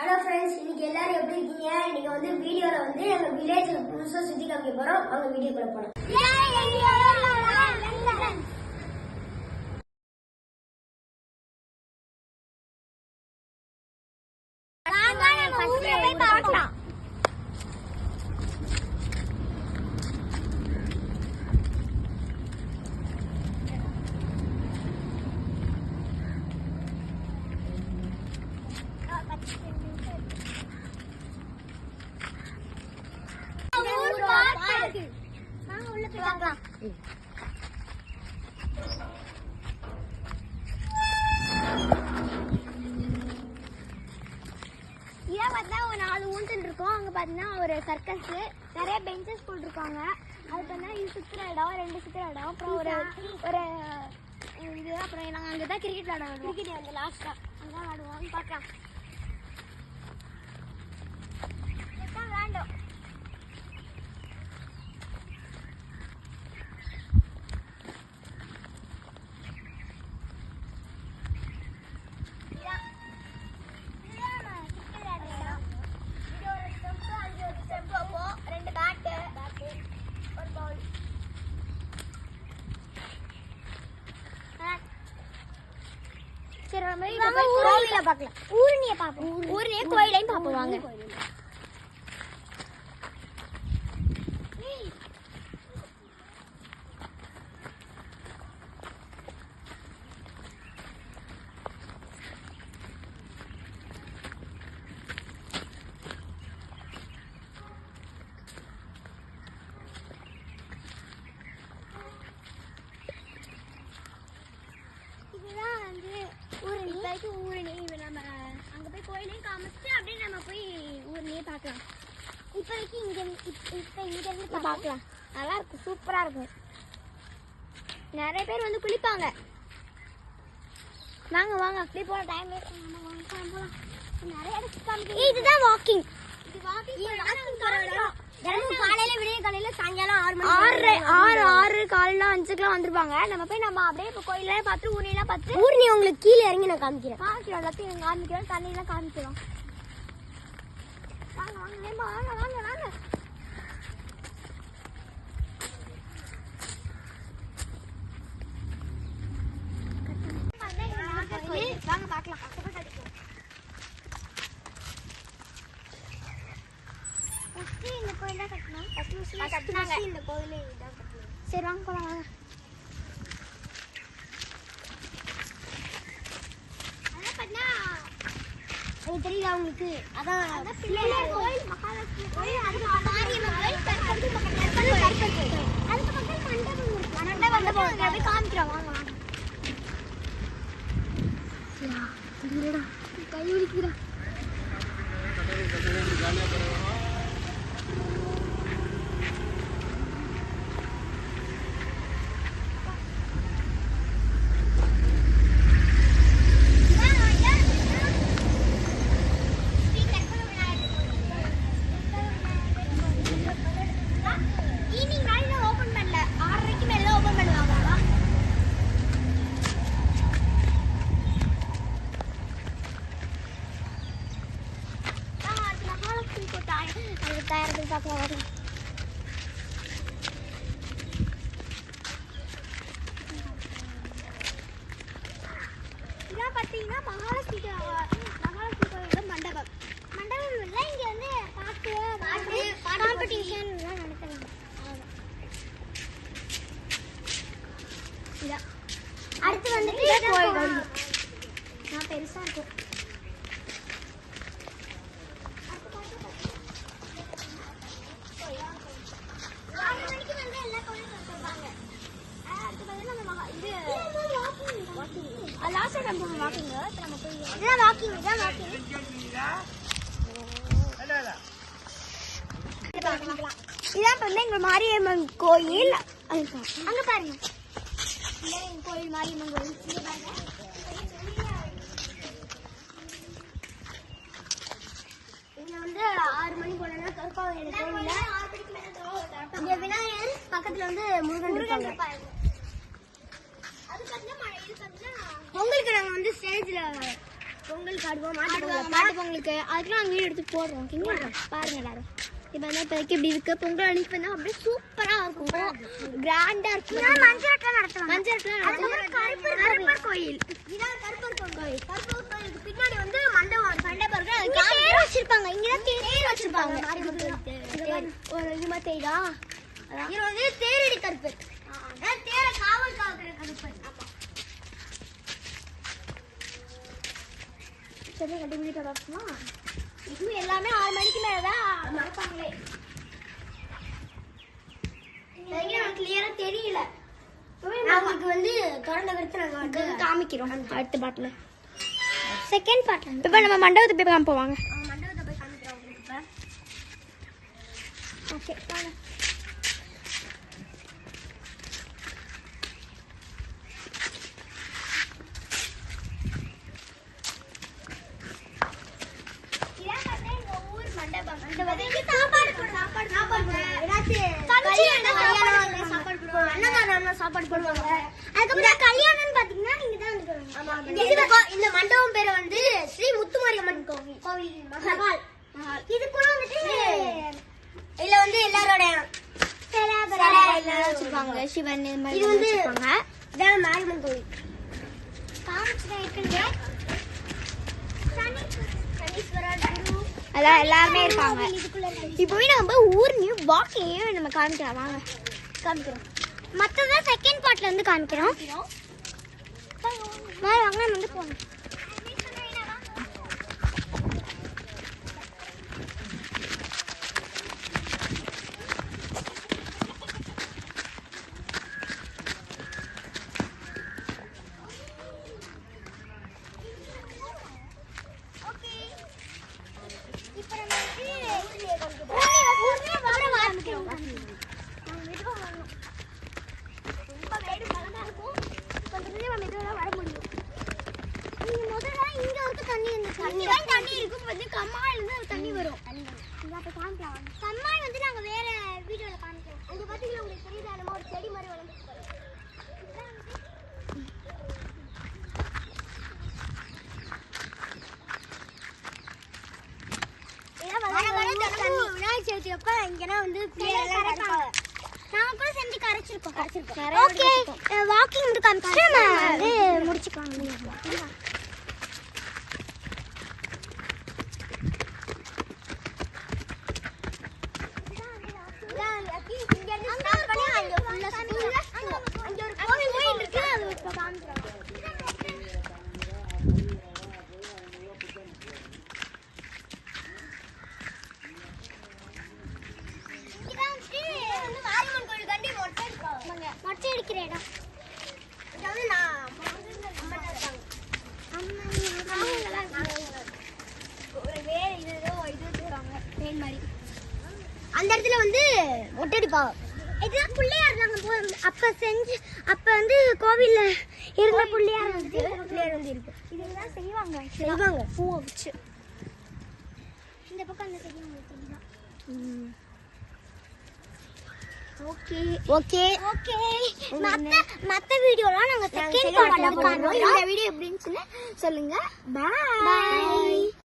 Hello friends, இன்னைக்கு எல்லாரும் எப்படி இருக்கீங்க? இன்னைக்கு வந்து வீடியோல வந்து எங்க வில்லேஜ்ல புதுசா சுத்தி காமிக்க போறோம். அவங்க வீடியோக்குள்ள போலாம். அங்க பாத்தீங்கன்னா ஒரு சர்க்கஸ் நிறைய பெஞ்சஸ் போட்டிருக்காங்க. அது பார்த்தா இது சுத்துற இடம், 2 சுத்துற இடம், அப்புறம் ஒரு இது, அப்புறம் நாங்கள் அங்கதான் கிரிக்கெட் விளையாடுவோம். கிரிக்கெட் வந்து லாஸ்டா அங்கதான் விளையாடுவோம். பார்க்கலாம் விளையாண்டோம். கோயில பார்க்கலாம், ஊரணியை பார்ப்போம், ஊரணியை கோயிலையும் பார்ப்போம். வாங்க. இதுதான் வந்து ஊரணி. ஊரணி நம்ம அங்க போய் கோயிலையும் காமிச்சிட்டு அப்படியே நம்ம போய் ஊரணியே பார்க்கலாம். இப்போதைக்கு இங்க இருந்து பார்க்கலாம். நல்லா இருக்கும், சூப்பரா இருக்கும். நிறைய பேர் வந்து குளிப்பாங்க. வாங்க வாங்க, அப்படியே போற டைம் வேஸ்ட் பண்ணாம போலாம். நிறைய இடத்துக்கு காமிக்க. இதுதான் வாக்கிங். இது வாக்கிங் போற இடம். தினமும் காலையில, விடிய காலையில, சாயங்காலம் 6 காலையில 5க்குலாம் வந்துருப்பாங்க. நம்ம போய் நம்ம அப்படியே இப்போ கோயிலெல்லாம் பார்த்து ஊரெல்லாம் பார்த்து ஊரணி உங்களுக்கு கீழே இறங்கி நான் காமிக்கிறேன். எல்லாத்தையும் காமிக்கிறோம், தண்ணியெல்லாம் காமிக்கிறோம். வாங்க வாங்க வாங்க வாங்க வாங்க. வாங்க பார்க்கலாம். இந்த கோயில் தான் கட்டணும். இந்த கோயிலே இதான் கட்டணும். சரி வாங்க போலாம் வாங்க. அதான் பார்த்தா அது தெரியுதா உங்களுக்கு? அதான் பிள்ளையார் கோயில், மகாலட்சுமி கோயில், அது மாரியம்மன் கோயில், கருப்பட்டி பக்கத்துல கருப்பட்டி. அதுக்கு பக்கத்துல மண்டபம் இருக்கு. மண்டபம் போய் காமிக்கிறோம். வாங்க வாங்க. இல்லடா, கை வலிக்குதுடா. இதான் பார்த்தீங்கன்னா மகாலட்சுமி கோயிலோட மண்டபம். மண்டபம் இல்லை, இங்கே வந்து பாட்டு காம்படிஷன் எல்லாம் நடத்துறாங்க. அடுத்து வந்துட்டு கோயில் நான் பெருசா இருக்கும். இதான் வந்து எங்க மாரியம்மன் கோயில். அங்க பாருங்க, கோயில் மாரியம்மன் கோயில். இங்க வந்து 6 மணி போனா கற்காவரி கோயில்ல இங்க விநாயகர் பக்கத்துல வந்து முருகன் இருப்பாங்க. உங்களுக்கு நாங்க வந்து ஸ்டேஜ்ல பொங்கலுக்கு ஆடுவோம், மாட்டு பொங்கலுக்கு அதுக்கெல்லாம் நாங்கள் வீடியோ எடுத்து போடுறோம். ஓகேங்களா? பாருங்க எல்லாரும். இப்போ வந்து இப்போதைக்கு இப்படி இருக்கு. பொங்கல் அன்னைக்கு வந்து அப்படியே சூப்பராக இருக்கும், கிராண்டாக இருக்கும். மஞ்சள் நடத்துவாங்க. கருப்பர் கோயில், இதான் கருப்பர் கோயில். கருப்பர் கோயிலுக்கு பின்னாடி வந்து மண்டபம் இருக்கு. இங்க தேர் வச்சிருப்பாங்க. இங்கதான் தேர் வச்சிருப்பாங்க. ஒரு இது மாதிரி தெரியுதா? இது வந்து தேரடி கருப்பர். தேர காவல் காக்கிற கருப்பர். சரி கண்டிப்பாக பார்ப்போமா? இது எல்லாமே 6 மணிக்கு மேலதான் மறப்பாங்களே. எனக்கு கிளியரா தெரியல. நமக்கு வந்து தொடர்ந்த கருத்து நாங்க வந்து காமிக்கிறோம் அடுத்த பாட்டில், செகண்ட் பாட்டில். இப்போ நம்ம மண்டபத்தை போய் காமிப்போம் வாங்க. மண்டபத்தை போய் காமிக்கிறோம் உங்களுக்கு இப்ப. ஓகே வாங்க. சாப்பாடு போடுவாங்க. அதுக்கப்புறம் கல்யாணம்னு பாத்தீங்கன்னா நீங்க தான் இந்த மண்டபம் பேரு வந்து ஸ்ரீ முத்துமாரியம்மன் கோவில் மஹால். இதுக்குள்ள வந்துட்டு இதுல வந்து எல்லாரோட வச்சிருப்பாங்க. சிவன் இது மாதிரி இது வந்து வச்சிருப்பாங்க. இதான் மாரியம்மன் கோவில். அதான் எல்லாருமே இருப்பாங்க. இப்போ நம்ம ஊர் நியூ வாக்கிங் நம்ம காமிக்கலாம் வாங்க. காமிக்கிறோம். மற்றதான் செகண்ட் பார்ட்ல இருந்து காமிக்கிறோம். வாங்க நம்ம வந்து போகணும். தண்ணி வரும். கம்மாய் வந்து நாங்க வேற வீடியோல காமிக்கிறோம். அங்க பாத்தீங்களா உங்களுக்கு தெரியுதா நம்ம ஒரு செடி மாதிரி வளர்ந்துருக்கு. விநாயகர் சதுர்த்தி அப்ப இங்கன்னா வந்து நாங்க கூட செஞ்சு கரைச்சிருக்கோம். ஓகே வாக்கிங் வந்து காமிச்சு நம்ம வந்து முடிச்சுக்கலாம். மொட்டை அடிக்கிற இடம். அந்த இடத்துல வந்து மொட்டை அடிப்பாங்க. இதுதான் பிள்ளையார் நாங்க அப்ப செஞ்சு அப்ப வந்து கோவில்ல இருந்த பிள்ளையார் வந்து இருக்கு. இதெல்லாம் செய்வாங்க பூவை வச்சு. இந்த பக்கம் அந்த செய்வாங்க. ஓகே ஓகே ஓகே மத்த வீடியோலாம் நாங்க செகண்ட் பார்ட்ல காண்றோம். இந்த வீடியோ எப்படின்னு சொல்லுங்க. பை.